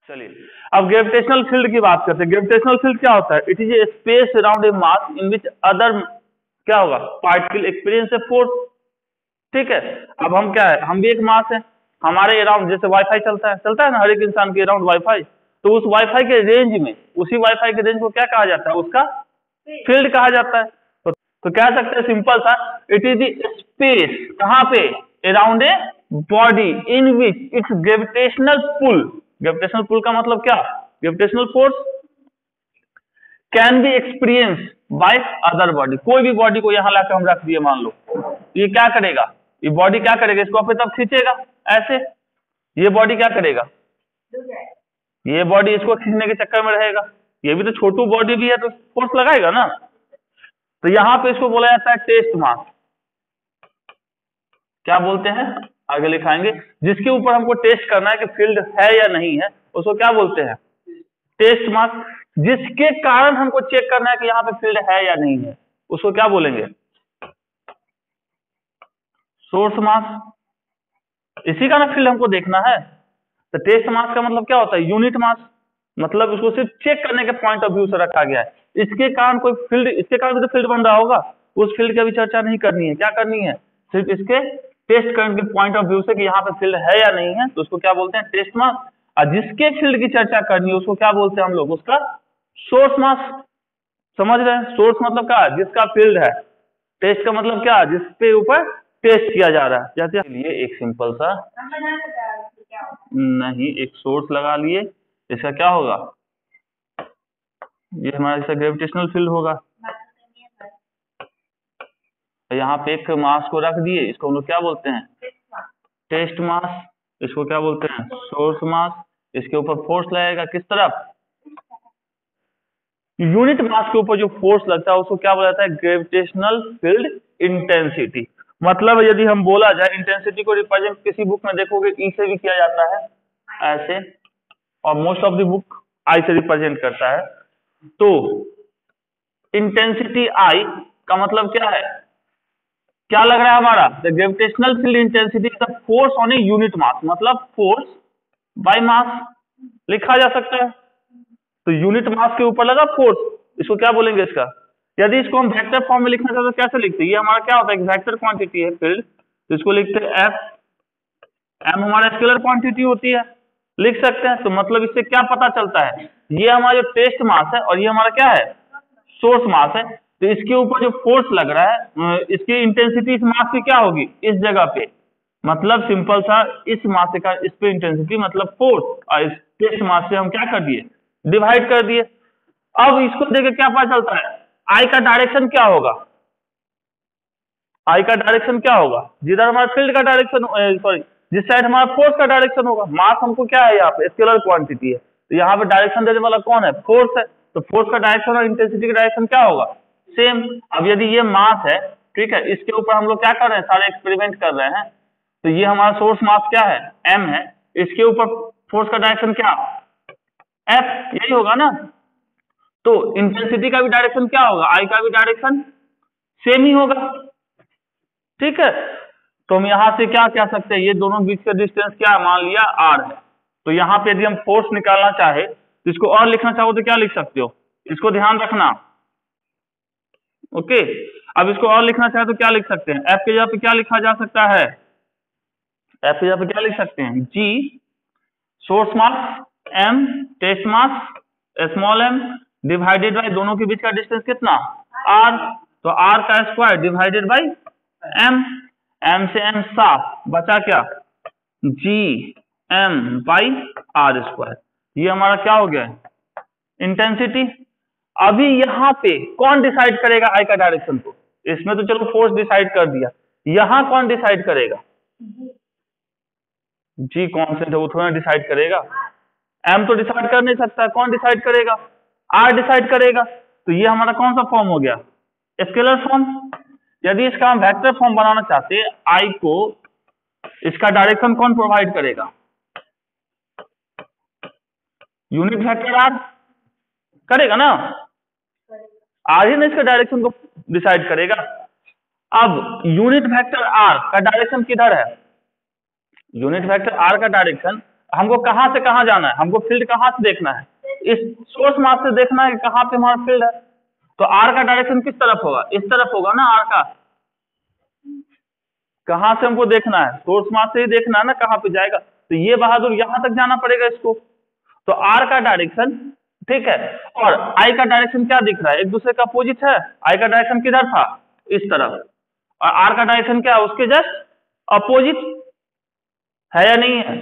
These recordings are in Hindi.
चलिए अब ग्रेविटेशनल फील्ड की बात करते हैं। ग्रेविटेशनल फील्ड क्या होता है? It is a space around a mass in which other क्या होगा पार्टिकल एक्सपीरियंस ए फोर्स। ठीक है, अब हम क्या है, हम भी एक मास है, हमारे अराउंड जैसे वाईफाई चलता है ना हर एक इंसान के अराउंड वाईफाई, तो उस वाईफाई के रेंज में, उसी वाईफाई के रेंज को क्या कहा जाता है? उसका फील्ड कहा जाता है। तो कह सकते हैं सिंपल सा, इट इज द स्पेस कहां पे? Around a body in which it's gravitational pull. Gravitational pull का मतलब क्या? Gravitational force can be experience by other body. कोई भी बॉडी को यहां लाकर हम रख दिए मान लो, ये क्या करेगा? ये बॉडी क्या करेगा? इसको अपने तब खींचेगा ऐसे। ये बॉडी क्या करेगा? ये बॉडी इसको खींचने के चक्कर में रहेगा। ये भी तो छोटू बॉडी भी है तो फोर्स लगाएगा ना। तो यहां पे इसको बोला जाता है टेस्ट मास। क्या बोलते हैं? आगे लिखाएंगे। जिसके ऊपर हमको टेस्ट करना है कि फील्ड है या नहीं है, उसको क्या बोलते हैं? टेस्ट मास। जिसके कारण हमको चेक करना है कि यहाँ पे फील्ड है या नहीं है, उसको क्या बोलेंगे? सोर्स मास। इसी का ना फील्ड हमको देखना है। तो टेस्ट मास का मतलब क्या होता है? Unit mass. मतलब उसको सिर्फ चेक करने के पॉइंट ऑफ व्यू से रखा गया है। इसके कारण कोई फील्ड, इसके कारण भी तो फील्ड बन रहा होगा, उस फील्ड की अभी चर्चा नहीं करनी है। क्या करनी है? सिर्फ इसके टेस्ट करने के पॉइंट ऑफ व्यू से कि यहाँ पे फील्ड है या नहीं है, तो उसको क्या बोलते हैं? टेस्ट मास। और जिसके फील्ड की चर्चा करनी है उसको क्या बोलते हैं हम लोग? उसका सोर्स मास। समझ रहे हैं? सोर्स मतलब क्या? जिसका फील्ड है। टेस्ट का मतलब क्या? जिसके ऊपर टेस्ट किया जा रहा है। जैसे लिए एक सिंपल सा नहीं, एक सोर्स लगा लिए, इसका क्या होगा? ये हमारा जैसा ग्रेविटेशनल फील्ड होगा। यहाँ पे एक मास को रख दिए, इसको हम लोग क्या बोलते हैं? टेस्ट मास। इसको क्या बोलते हैं? सोर्स मास। इसके ऊपर फोर्स लगेगा किस तरफ? यूनिट मास के ऊपर जो फोर्स लगता है उसको क्या बोला जाता है? Gravitational field intensity. मतलब यदि हम बोला जाए, इंटेंसिटी को रिप्रेजेंट किसी बुक में देखोगे ई से भी किया जाता है ऐसे, और मोस्ट ऑफ द बुक आई से रिप्रेजेंट करता है। तो इंटेंसिटी आई का मतलब क्या है? क्या लग रहा है हमारा? The gravitational field intensity is the force on a unit mass. मतलब फोर्स बाय मास लिखा जा सकता है। तो यूनिट मास के ऊपर लगा फोर्स, इसको क्या बोलेंगे? इसका यदि इसको हम वेक्टर फॉर्म में लिखना चाहते तो कैसे लिखते हैं? ये हमारा क्या होता है? एक वेक्टर क्वांटिटी है फील्ड, तो इसको लिखते हैं एफ। एम हमारा स्केलर क्वांटिटी होती है, लिख सकते हैं। तो मतलब इससे क्या पता चलता है? ये हमारा जो टेस्ट मास है और ये हमारा क्या है? सोर्स मास है। तो इसके ऊपर जो फोर्स लग रहा है, इसकी इंटेंसिटी इस मास की क्या होगी? इस जगह पे। मतलब सिंपल सा, इस मास का इस पे इंटेंसिटी मतलब फोर्स, और इस टेस्ट मास से हम क्या कर दिए? डिवाइड कर दिए। अब इसको देखे क्या पता चलता है? आई का डायरेक्शन क्या होगा? आई का डायरेक्शन क्या होगा? जिधर हमारा फील्ड का डायरेक्शन, सॉरी, जिस साइड हमारा फोर्स का डायरेक्शन होगा। मास हमको क्या है? यहाँ पे स्केलर क्वांटिटी है, तो यहाँ पे डायरेक्शन देने वाला कौन है? फोर्स है। तो फोर्स का डायरेक्शन और इंटेंसिटी का डायरेक्शन क्या होगा? सेम। अब यदि ये मास है, ठीक है, इसके ऊपर हम लोग क्या कर रहे हैं? सारे एक्सपेरिमेंट कर रहे हैं। तो ये हमारा सोर्स मास क्या है? एम है। इसके ऊपर फोर्स का डायरेक्शन क्या? एफ। यही होगा ना। तो इंटेंसिटी का भी डायरेक्शन क्या होगा? आई का भी डायरेक्शन सेम ही होगा। ठीक है, तो हम यहां से क्या कह सकते हैं? ये दोनों बीच का डिस्टेंस क्या है? मान लिया आर है। तो यहाँ पे यदि हम फोर्स निकालना चाहे तो इसको और लिखना चाहो तो क्या लिख सकते हो? इसको ध्यान रखना। ओके, अब इसको और लिखना चाहे तो क्या लिख सकते हैं? एफ के जगह पे क्या लिखा जा सकता है? एफ की जगह पे क्या लिख सकते हैं? जी source mass, M test mass, small M divided by दोनों के बीच का डिस्टेंस कितना? आर। तो आर का square divided by M. M से एम साफ, बचा क्या? G M by R square. ये हमारा क्या हो गया? इंटेंसिटी। अभी यहाँ पे कौन डिसाइड करेगा आई का डायरेक्शन को? इसमें तो चलो फोर्स डिसाइड कर दिया, यहां कौन डिसाइड करेगा? जी कांस्टेंट है, वो थोड़ा डिसाइड करेगा। एम तो डिसाइड कर नहीं सकता, कौन डिसाइड करेगा? आर डिसाइड करेगा। तो ये हमारा कौन सा फॉर्म हो गया? Scalar form. यदि इसका हम वेक्टर फॉर्म बनाना चाहते हैं, आई को इसका डायरेक्शन कौन प्रोवाइड करेगा? यूनिट वेक्टर आर करेगा ना। आर ही ना इसका डायरेक्शन को डिसाइड करेगा। अब यूनिट वेक्टर आर का डायरेक्शन किधर है? यूनिट वेक्टर आर का डायरेक्शन हमको कहाँ से कहाँ जाना है, हमको फील्ड कहाँ से देखना है, इस सोर्स मास से देखना है कि कहाँ पे हमारा फील्ड है। तो आर का डायरेक्शन किस तरफ होगा, इस तरफ होगा ना आर का। कहाँ से हमको देखना है, सोर्स मास से ही देखना है ना कहाँ पे जाएगा। तो ये बहादुर यहाँ तक जाना पड़ेगा इसको। तो आर का डायरेक्शन, ठीक है, और आई का डायरेक्शन क्या दिख रहा है, एक दूसरे का अपोजिट है। आई का डायरेक्शन किधर था, इस तरफ, और आर का डायरेक्शन क्या है, उसके जस्ट अपोजिट है या नहीं है।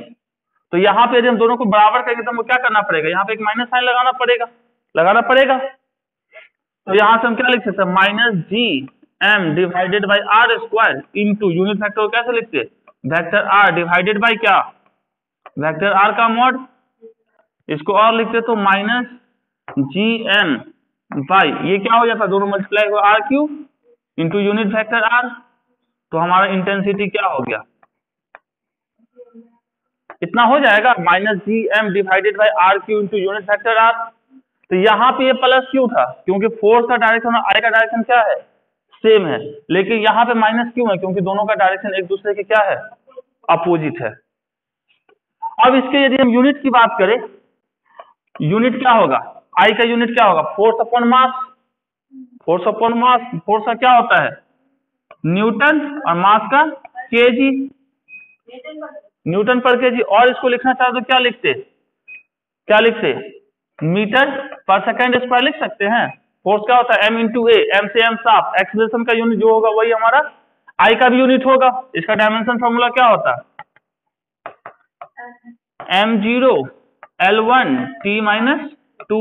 तो यहाँ पे यदि हम दोनों को बराबर करेंगे तो हमको क्या करना पड़ेगा, यहाँ पे एक माइनस साइन लगाना पड़ेगा। तो यहाँ से हम क्या लिख सकते हैं, minus G M divided by R square into unit vector को कैसे लिखते हैं, वेक्टर आर डिवाइडेड बाई क्या, वेक्टर आर का मॉड। इसको और लिखते तो माइनस जी एम बाई, ये क्या हो जाता, दोनों मल्टीप्लाई हो R cube into unit vector R. तो हमारा इंटेंसिटी क्या हो गया, इतना हो जाएगा, minus G M divided by R cube into unit vector R. तो यहाँ पे ये प्लस क्यों था, क्योंकि फोर्स का डायरेक्शन और आई का डायरेक्शन क्या है, सेम है। लेकिन यहाँ पे माइनस क्यों है, क्योंकि दोनों का डायरेक्शन एक दूसरे के क्या है, अपोजिट है। अब इसके यदि हम यूनिट की बात करें, यूनिट क्या होगा, आई का यूनिट क्या होगा, फोर्स अपॉन मास। फोर्स का क्या होता है, न्यूटन, और मास का केजी, न्यूटन पर केजी। और इसको लिखना चाहो तो क्या लिखते, मीटर पर सेकेंड स्क्वायर लिख सकते हैं। फोर्स क्या होता है, एम इंटू ए, एम से एम साफ, एक्सीलरेशन का यूनिट जो होगा वही हमारा आई का भी यूनिट होगा। इसका डायमेंशन फॉर्मूला क्या होता है, m0 L1 T माइनस 2।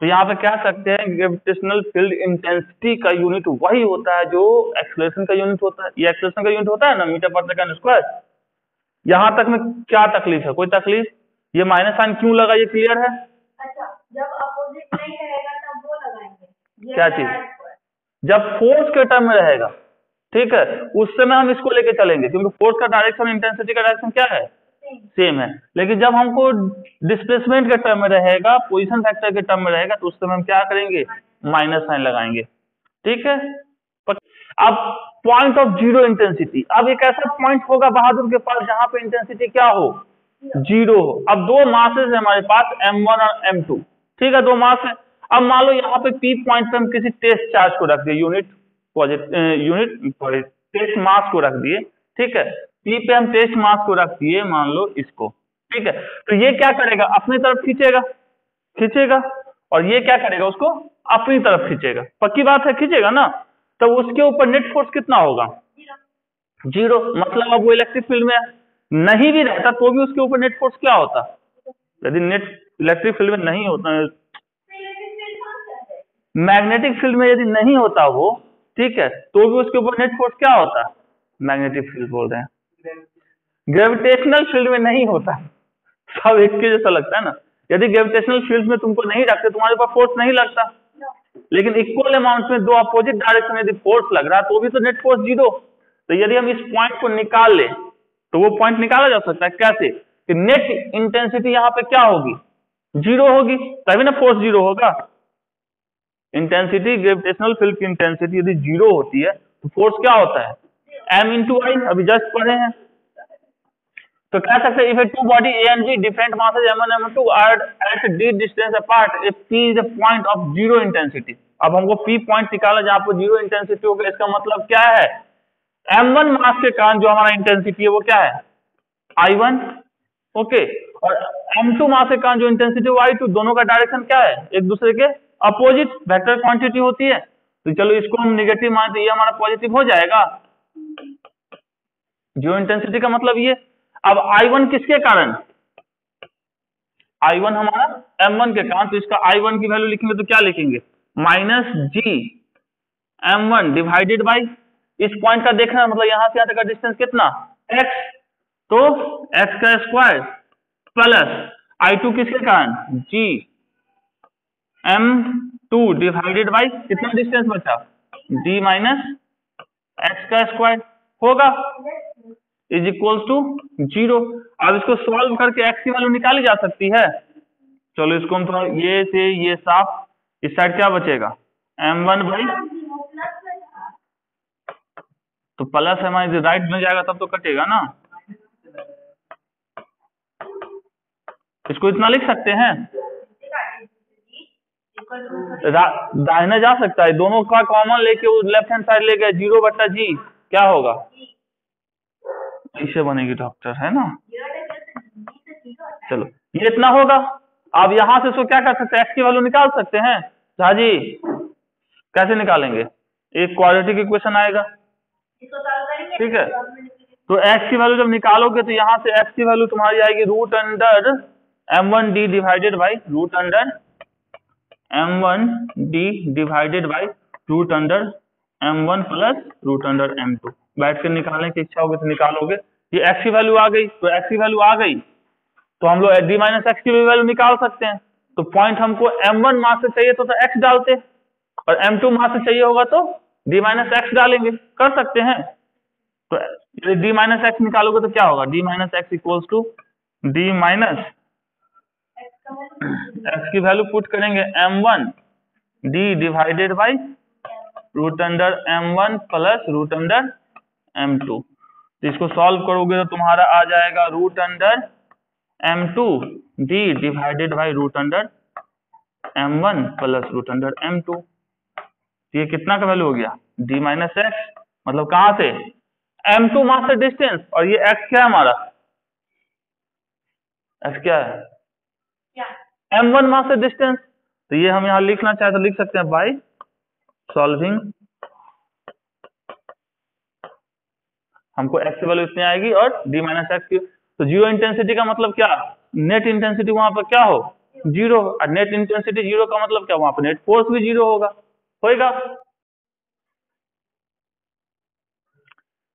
तो यहाँ पे कह सकते हैं ग्रेविटेशनल फील्ड इंटेंसिटी का यूनिट वही होता है जो एक्सीलरेशन का यूनिट होता है। ये एक्सीलरेशन का यूनिट होता है ना, मीटर पर सेकंड स्क्वायर। यहाँ तक में क्या तकलीफ है, कोई तकलीफ, ये माइनस साइन क्यों लगा, ये क्लियर है। अच्छा, जब अपोजिट नहीं रहेगा तब वो लगाएंगे, क्या चीज, जब फोर्स के टर्म में रहेगा, ठीक है, उस समय हम इसको लेके चलेंगे, क्योंकि फोर्स का डायरेक्शन इंटेंसिटी का डायरेक्शन क्या है, सेम है। लेकिन जब हमको डिस्प्लेसमेंट के टर्म में रहेगा, पोजीशन फैक्टर के टर्म में रहेगा, तो उस समय हम क्या करेंगे, माइनस साइन लगाएंगे, ठीक है। अब पॉइंट ऑफ जीरो इंटेंसिटी, अब एक ऐसा पॉइंट होगा बहादुर के पास जहां पे इंटेंसिटी क्या हो, जीरो हो। अब दो मासेस है हमारे पास, m1 और m2, ठीक है, दो मास है। अब मान लो यहाँ पे P पॉइंट पे हम किसी टेस्ट चार्ज को रख दिए, टेस्ट मास को रख दिए, ठीक है, P पे हम टेस्ट मास को रख दिए, मान लो इसको, ठीक है। तो ये क्या करेगा, अपनी तरफ खींचेगा, और ये क्या करेगा, उसको अपनी तरफ खींचेगा। पक्की बात है, खींचेगा ना, तो उसके ऊपर नेट फोर्स कितना होगा, जीरो। मतलब अब वो इलेक्ट्रिक फील्ड में नहीं भी रहता तो भी उसके ऊपर नेट फोर्स क्या होता, यदि नेट इलेक्ट्रिक फील्ड में नहीं होता, मैग्नेटिक फील्ड में यदि नहीं होता वो, ठीक है, तो भी उसके ऊपर नेट फोर्स क्या होता, मैग्नेटिक फील्ड बोल रहे हैं, ग्रेविटेशनल फील्ड में नहीं होता। सब एक के जैसा लगता है ना, यदि ग्रेविटेशनल फील्ड में तुमको नहीं रखते, तुम्हारे ऊपर फोर्स नहीं लगता। लेकिन इक्वल अमाउंट में दो अपोजिट डायरेक्शन यदि फोर्स लग रहा है तो भी तो नेट फोर्स जीरो। तो यदि हम इस पॉइंट को निकाल ले तो वो पॉइंट निकाला जा सकता है कैसे, कि नेट इंटेंसिटी यहाँ पे क्या होगी, जीरो होगी, तभी ना फोर्स जीरो होगा। इंटेंसिटी, ग्रेविटेशनल फील्ड की इंटेंसिटी यदि जीरो होती है तो फोर्स क्या होता है, m इंटू आई, अभी जस्ट पढ़े हैं। तो कह सकते हैं, if a two body A and B different masses m1 m2 are at d distance apart, if P is a point of zero intensity। अब हमको P पॉइंट निकाला जहां पर जीरो इंटेंसिटी होगा, इसका मतलब क्या है, m1 मास के कारण जो हमारा इंटेंसिटी है वो क्या है, I1, ओके, और m2 मास के कारण जो इंटेंसिटी है वो I2। दोनों का डायरेक्शन क्या है, एक दूसरे के अपोजिट वेक्टर क्वांटिटी होती है। तो चलो इसको हम निगेटिव मानते हैं, ये हमारा पॉजिटिव हो जाएगा, जीरो इंटेंसिटी का मतलब ये। अब I1 किसके कारण, I1 हमारा M1 के कारण, तो इसका I1 की वैल्यू लिखेंगे तो क्या लिखेंगे, minus G M1 divided by, इस पॉइंट का देखना मतलब यहां से यहां तक का डिस्टेंस कितना, x, तो x का स्क्वायर प्लस I2 किसके कारण, जी M2 डिवाइडेड बाई, कितना डिस्टेंस बचा, d माइनस x का स्क्वायर होगा, इज इक्वल्स टू जीरो। अब इसको सॉल्व करके x की वैल्यू निकाली जा सकती है। चलो इसको हम थोड़ा ये से ये साफ, इस साइड क्या बचेगा, m1 बाई, तो प्लस हमारे राइट में जाएगा तब तो कटेगा ना, इसको इतना लिख सकते हैं, दाहिने जा सकता है, दोनों का कॉमन लेके वो लेफ्ट हैंड साइड ले गए, 0/g क्या होगा, इसे बनेगी डॉक्टर, है ना। चलो ये इतना होगा। अब यहां से इसको क्या कर सकते हैं, x की वैल्यू निकाल सकते हैं। झा जी कैसे निकालेंगे, एक क्वाड्रेटिक इक्वेशन आएगा, ठीक है। तो x की वैल्यू जब निकालोगे तो यहाँ से x की वैल्यू तुम्हारी आएगी √m1d divided by √m1d divided by √m1 plus √m2। बैठ कर निकालने की इच्छा होगी तो निकालोगे। ये x की वैल्यू आ गई, तो x की वैल्यू आ गई तो हम लोग d माइनस एक्स की वैल्यू निकाल सकते हैं। तो पॉइंट हमको m1 मास से चाहिए तो x डालते, और m2 मास से चाहिए होगा तो d माइनस एक्स डालेंगे, कर सकते हैं। तो यदि d माइनस एक्स निकालोगे तो क्या होगा, d minus X equals to d minus X की वैल्यू पुट करेंगे m1 d divided by √m1 plus √m2। तो इसको सॉल्व करोगे तो तुम्हारा आ जाएगा √m2 d divided by √m1 plus √m2। ये कितना का वैल्यू हो गया, d माइनस एक्स, मतलब कहां से, m2 मास से डिस्टेंस, और ये x क्या है हमारा, x क्या है, m1 मास से डिस्टेंस। तो ये हम यहां लिखना चाहे तो लिख सकते हैं बाय सॉल्विंग, हमको x की वैल्यू इतनी आएगी और d माइनस एक्स की। तो जीरो इंटेंसिटी का मतलब क्या, नेट इंटेंसिटी वहां पर क्या हो, जीरो, और नेट इंटेंसिटी जीरो का मतलब क्या, वहां पर नेट फोर्स भी जीरो होगा, होएगा।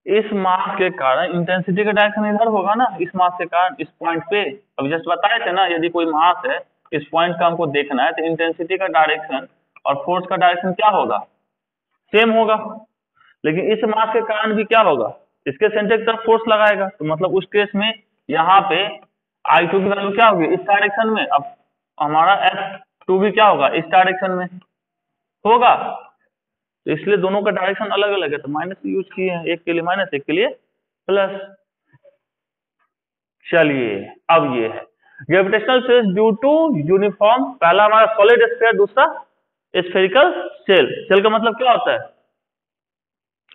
इस मास के कारण इंटेंसिटी का डायरेक्शन इधर होगा ना, इस मास के कारण इस पॉइंट पे, अभी जस्ट बताए थे ना, यदि कोई मास है इस पॉइंट का हमको देखना है तो इंटेंसिटी का डायरेक्शन और फोर्स का डायरेक्शन क्या होगा, सेम होगा। लेकिन इस मास के कारण भी क्या होगा, इसके सेंटर की तरफ फोर्स लगाएगा, तो मतलब उस केस में यहाँ पे I2 की वैल्यू क्या होगी, इस डायरेक्शन में। अब हमारा F2 भी क्या होगा, इस डायरेक्शन में होगा, तो इसलिए दोनों का डायरेक्शन अलग अलग है, तो माइनस यूज किए हैं, एक के लिए माइनस एक के लिए प्लस। चलिए अब ये है gravitational force due to uniform, पहला हमारा सॉलिड स्फीयर, दूसरा स्फेरिकल शेल। शेल का मतलब क्या होता है,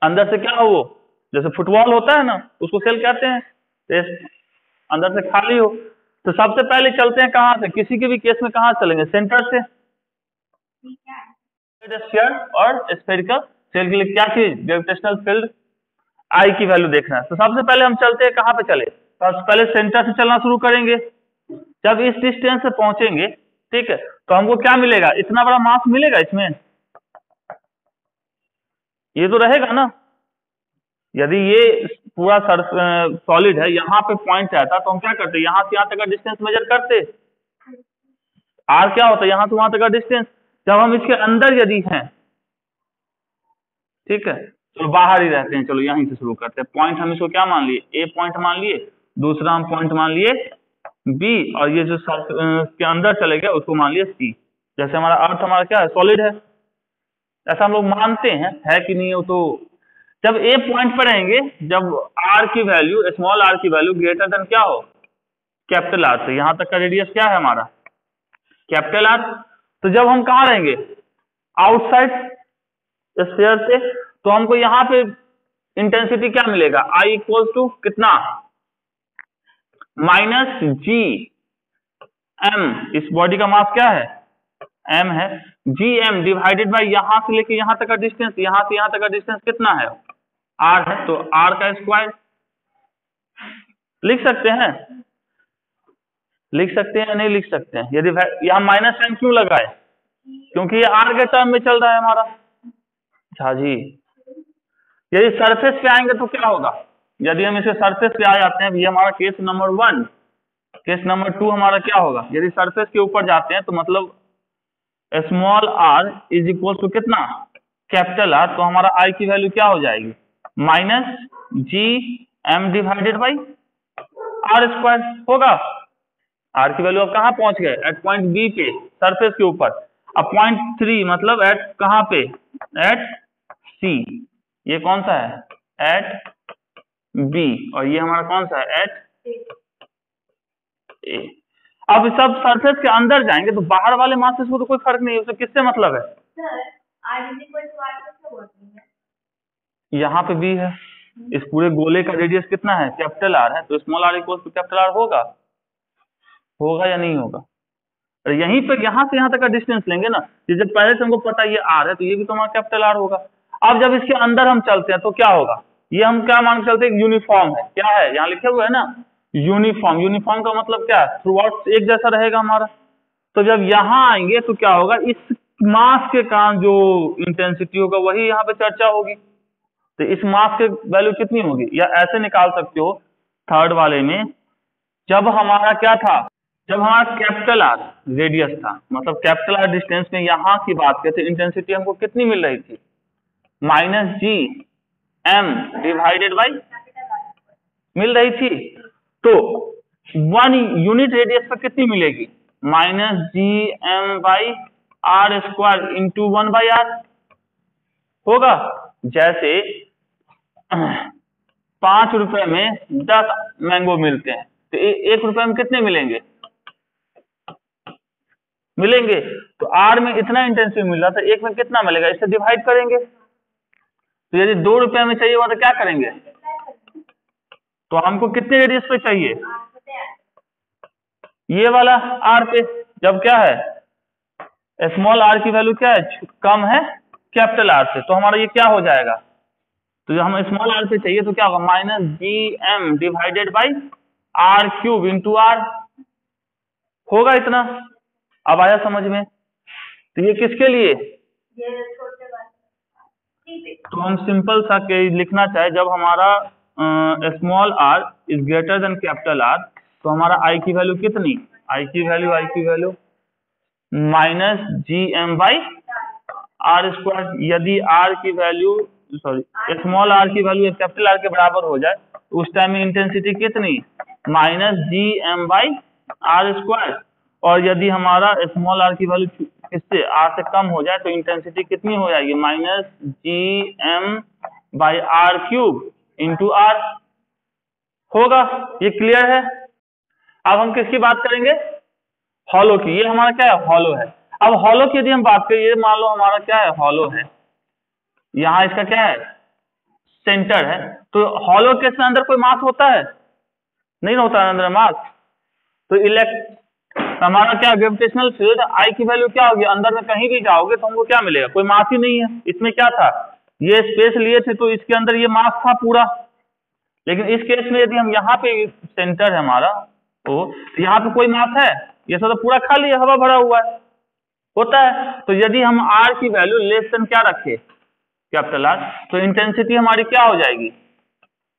अंदर से क्या हो, वो जैसे फुटबॉल होता है ना उसको शेल कहते हैं, अंदर से खाली हो। तो सबसे पहले चलते हैं कहां से, किसी के भी केस में कहां चलेंगे, सेंटर से। स्फीयर और स्फेरिकल शेल के लिए क्या चीज, ग्रेविटेशनल फील्ड आई की वैल्यू देखना है। तो सबसे पहले हम चलते हैं कहां पे चले, सबसे पहले सेंटर से चलना शुरू करेंगे। जब इस डिस्टेंस से पहुंचेंगे, ठीक है, तो हमको क्या मिलेगा, इतना बड़ा मास मिलेगा इसमें, ये तो रहेगा ना। यदि ये पूरा सॉलिड है, यहाँ पे पॉइंट रहता तो हम क्या करते, यहाँ से यहाँ तक का डिस्टेंस मेजर करते, आर क्या होता है, यहाँ से वहां तक का डिस्टेंस। जब हम इसके अंदर यदि हैं, ठीक है, चलो बाहर ही रहते हैं, चलो यहीं से शुरू करते हैं। पॉइंट हम इसको क्या मान लिए, ए पॉइंट मान लिए, दूसरा हम पॉइंट मान लिए बी, और ये जो के अंदर चले गए उसको मान लिए सी। जैसे हमारा अर्थ हमारा क्या है, सॉलिड है, ऐसा हम लोग मानते हैं, है कि नहीं हो। तो जब ए पॉइंट पर रहेंगे, जब आर की वैल्यू, स्मॉल आर की वैल्यू ग्रेटर देन क्या हो, कैपिटल आर से, यहां तक का रेडियस क्या है हमारा, कैपिटल आर। तो जब हम कहाँ रहेंगे, आउटसाइड स्फीयर से, तो हमको यहाँ पे इंटेंसिटी क्या मिलेगा, आई इक्वल टू कितना, माइनस जी एम, इस बॉडी का मास क्या है, एम है, जी एम डिवाइडेड बाई यहां से लेके यहां तक का डिस्टेंस, यहां से यहां तक का डिस्टेंस कितना है, आर है, तो आर का स्क्वायर लिख सकते हैं, लिख सकते हैं, नहीं लिख सकते हैं। यदि यहां माइनस साइन क्यों लगाए, क्योंकि ये आर के टर्म में चल रहा है हमारा। अच्छा जी, यदि सरफेस पे आएंगे तो क्या होगा, यदि हम इसे सरफेस पे आ जाते हैं, ये हमारा केस नंबर 1, केस नंबर 2 हमारा क्या होगा, यदि सरफेस के ऊपर जाते हैं तो मतलब small R is equal to कितना, कैपिटल आर, तो हमारा आई की वैल्यू क्या हो जाएगी, minus G M divided by R square होगा। आर की वैल्यू अब कहां पहुंच गए, एट पॉइंट बी पे, सरफेस के ऊपर। अब पॉइंट 3 मतलब एट कहां पे, एट सी, ये कौन सा है, एट बी, और ये हमारा कौन सा है, एट ए। अब सब सरफेस के अंदर जाएंगे तो बाहर वाले मासेस को तो कोई फर्क नहीं है, उससे किससे मतलब है? Sir r equal to r कैसे हुआ है? यहाँ पे भी है, इस पूरे गोले का रेडियस कितना है? कैपिटल आर है, तो small R equal to capital R होगा, होगा या नहीं होगा? और यहीं पे यहाँ से यहाँ तक का डिस्टेंस लेंगे ना, ये जब पहले से हमको पता है ये आर है तो ये भी तो हमारा कैपिटल आर होगा। अब जब इसके अंदर हम चलते हैं तो क्या होगा? ये हम क्या मान के चलते हैं? यूनिफॉर्म है, क्या है यहाँ लिखे हुए है ना यूनिफॉर्म। यूनिफॉर्म का मतलब क्या है? थ्रू आउट एक जैसा रहेगा हमारा। तो जब यहाँ आएंगे तो क्या होगा? इस मास के कारण जो इंटेंसिटी होगा वही यहाँ पे चर्चा होगी। तो इस मास के वैल्यू कितनी होगी? या ऐसे निकाल सकते हो थर्ड वाले में, जब हमारा क्या था? जब हमारा कैपिटल आर रेडियस था, मतलब कैपिटल आर डिस्टेंस में यहाँ की बात करते, इंटेंसिटी हमको कितनी मिल रही थी? -gm डिवाइडेड बाई मिल रही थी। तो 1 यूनिट रेडियस पर कितनी मिलेगी? -gm/r² इंटू 1/r होगा। जैसे 5 रुपए में 10 मैंगो मिलते हैं तो 1 रुपए में कितने मिलेंगे? तो आर में इतना इंटेंसिटी मिल रहा था, 1 में कितना मिलेगा? इससे डिवाइड करेंगे। तो यदि 2 रुपए में चाहिए हुआ तो क्या करेंगे? तो हमको कितने रेडियस पे चाहिए? ये वाला आर पे। जब क्या है? स्मॉल आर की वैल्यू क्या है? कम है कैपिटल आर से, तो हमारा ये क्या हो जाएगा? तो जो हम स्मॉल आर पे चाहिए तो क्या होगा? -gm divided by r³ into R होगा इतना। अब आया समझ में? तो ये किसके लिए? तो हम सिंपल सा के लिखना चाहे, जब हमारा small R is greater than capital R तो हमारा आई की वैल्यू कितनी? आई की वैल्यू -gm/r²। यदि आर की वैल्यू स्मॉल आर की वैल्यू कैपिटल आर के बराबर हो जाए तो उस टाइम में इंटेंसिटी कितनी? -gm/r²। और यदि हमारा स्मॉल आर की वैल्यू इससे आर से कम हो जाए तो इंटेंसिटी कितनी हो जाएगी? -gm/r³ इंटू आर होगा। ये क्लियर है? अब हम किसकी बात करेंगे? हॉलो की। ये हमारा क्या है? हॉलो है। अब हॉलो की यदि हम बात करें, ये मान लो हमारा क्या है? हॉलो है, यहाँ इसका क्या है? सेंटर है। तो हॉलो के अंदर कोई मास होता है? नहीं होता अंदर मास। तो हमारा क्या ग्रेविटेशनल फील्ड आई की वैल्यू क्या होगी? अंदर में कहीं भी जाओगे तो हमको क्या मिलेगा? कोई मास ही नहीं है। इसमें क्या था? ये स्पेस लिए थे तो इसके अंदर ये मास था पूरा। लेकिन इस केस में यदि हम यहाँ पे सेंटर है हमारा तो यहाँ पे कोई मास है? ये सब तो पूरा खाली है, हवा भरा हुआ है, होता है। तो यदि हम आर की वैल्यू लेस देन क्या रखे? कैपिटल आर, तो इंटेंसिटी हमारी क्या हो जाएगी?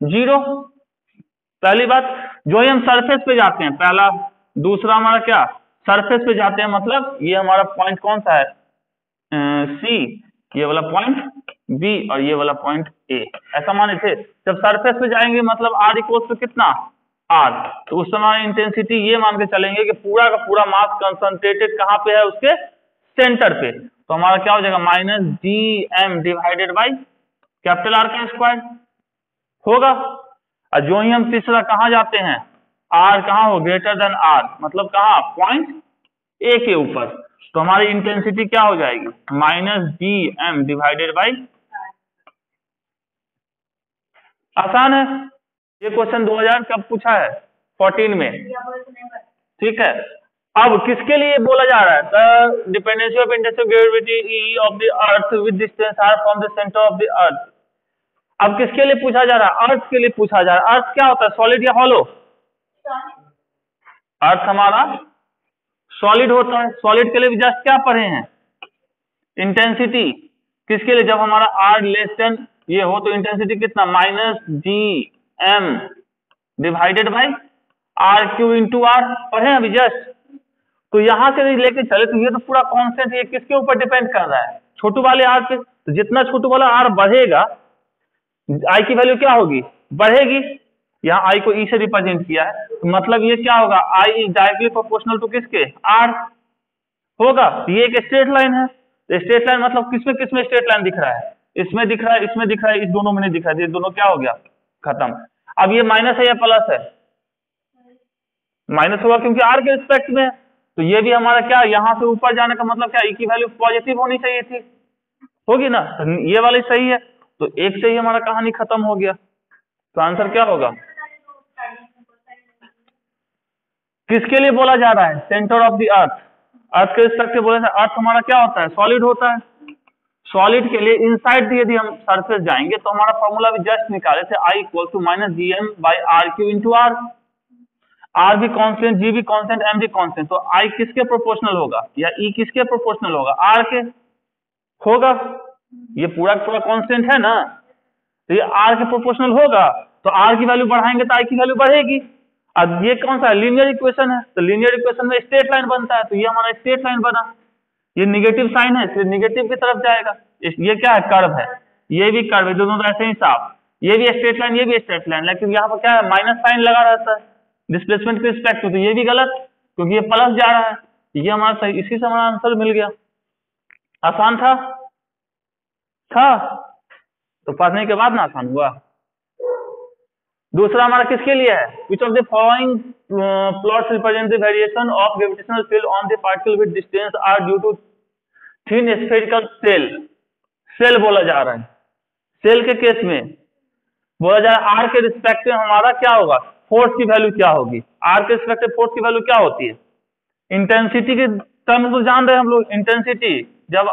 0। पहली बात, जो ही हम सरफेस पे जाते हैं, पहला। दूसरा हमारा क्या? सरफेस पे जाते हैं, मतलब ये हमारा पॉइंट कौन सा है? सी, ये वाला पॉइंट बी और ये वाला पॉइंट ए, ऐसा माने थे। जब सरफेस पे जाएंगे मतलब आर इक्वल टू कितना? आर। तो उस समय इंटेंसिटी ये मान के चलेंगे कि पूरा का पूरा मास कंसंट्रेटेड कहाँ पे है? उसके सेंटर पे। तो हमारा क्या हो जाएगा? -gm divided by capital R का स्क्वायर होगा। और जो ही हम तीसरा कहाँ जाते हैं? आर कहाँ हो? ग्रेटर देन आर, मतलब कहाँ? पॉइंट ए के ऊपर। तो हमारी इंटेंसिटी क्या हो जाएगी? -gm divided by. आसान है। ये क्वेश्चन 2000 कब पूछा है? 14 में। ठीक है। अब किसके लिए बोला जा रहा है? The dependency of intensive gravity of the earth with distance R from the centre of the earth. अब किसके लिए पूछा जा रहा है? अर्थ के लिए पूछा जा रहा है। अर्थ क्या होता है? सॉलिड या हॉलो? अर्थ हमारा सॉलिड होता है। सॉलिड के लिए भी जस्ट क्या पढ़े हैं? इंटेंसिटी। किसके लिए? जब हमारा आर लेस देन ये हो तो इंटेंसिटी कितना? -gm divided by r³ into R, पढ़े अभी जस्ट। तो यहां से लेके चले तो ये तो पूरा कांस्टेंट है। ये किसके ऊपर डिपेंड कर रहा है? छोटू वाले आर पे। तो जितना छोटू वाला आर बढ़ेगा आई की वैल्यू क्या होगी? बढ़ेगी। यहाँ आई को ई से रिप्रेजेंट किया है, तो मतलब ये क्या होगा? I is directly proportional to किसके? आर होगा। ये एक स्ट्रेट लाइन है। स्ट्रेट लाइन मतलब किसमें स्ट्रेट लाइन दिख रहा है? इसमें दिख रहा है, इसमें दिख रहा है, इस दोनों में नहीं दिख रहा है। ये दोनों क्या हो गया? खत्म। अब ये माइनस है या प्लस है? माइनस होगा क्योंकि आर के रिस्पेक्ट में है। तो ये भी हमारा क्या, यहाँ से ऊपर जाने का मतलब क्या, ई की वैल्यू पॉजिटिव होनी चाहिए थी, होगी ना, तो ये वाली सही है, तो एक से ही हमारा कहानी खत्म हो गया। तो आंसर क्या होगा? किसके लिए बोला जा रहा है? Centre of the earth. Earth के रिस्पेक्ट में बोले थे, अर्थ हमारा क्या होता है? सॉलिड होता है। सॉलिड के लिए इनसाइड यदि हम सरफेस जाएंगे तो हमारा फॉर्मूला भी जस्ट निकाले थे, I = -gm/r³ into R. R भी कांस्टेंट, जी भी कांस्टेंट, एम भी कांस्टेंट, तो आई किसके प्रोपोर्शनल होगा या ई किसके प्रोपोर्शनल होगा? आर के होगा। ये पूरा कांस्टेंट है ना, तो ये आर के प्रोपोर्शनल होगा, तो आर की वैल्यू बढ़ाएंगे तो आई की वैल्यू बढ़ेगी। अब ये कौन सा लीनियर इक्वेशन है, तो लीनियर इक्वेशन में स्ट्रेट लाइन बनता है, तो ये हमारा स्ट्रेट लाइन बना। ये निगेटिव साइन है इसलिए निगेटिव की तरफ जाएगा। ये क्या है? कर्व है, ये भी कर्व है, दोनों तो ऐसे ही साफ, ये भी स्ट्रेट लाइन, ये भी स्ट्रेट लाइन, लेकिन यहाँ पर क्या है? माइनस साइन लगा रहता है डिस्प्लेसमेंट के रिस्पेक्ट में, तो ये भी गलत क्योंकि ये प्लस जा रहा है। ये हमारा सही, इसी से हमारा आंसर मिल गया। आसान था तो पढ़ने के बाद ना आसान हुआ। दूसरा हमारा किसके लिए है? Which of the following plots represent the variation of gravitational field on the particle with distance R due to thin spherical shell. Shell बोला जा रहा है, सेल के केस में बोला जा रहा है आर के रिस्पेक्ट में हमारा क्या होगा? फोर्स की वैल्यू क्या होगी? आर के रिस्पेक्ट में फोर्स की वैल्यू क्या होती है? इंटेंसिटी के टर्म तो जान रहे हैं हम लोग, इंटेंसिटी जब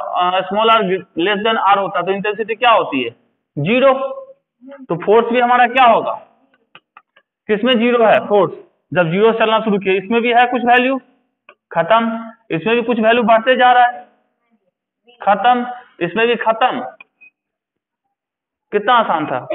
small R less than R होता है तो इंटेंसिटी क्या होती है? 0। तो फोर्स भी हमारा क्या होगा? किसमें 0 है? फोर्स जब 0 से चलना शुरू किया, इसमें भी है कुछ वैल्यू, खत्म, इसमें भी कुछ वैल्यू बढ़ते जा रहा है, खत्म, इसमें भी खत्म। कितना आसान था।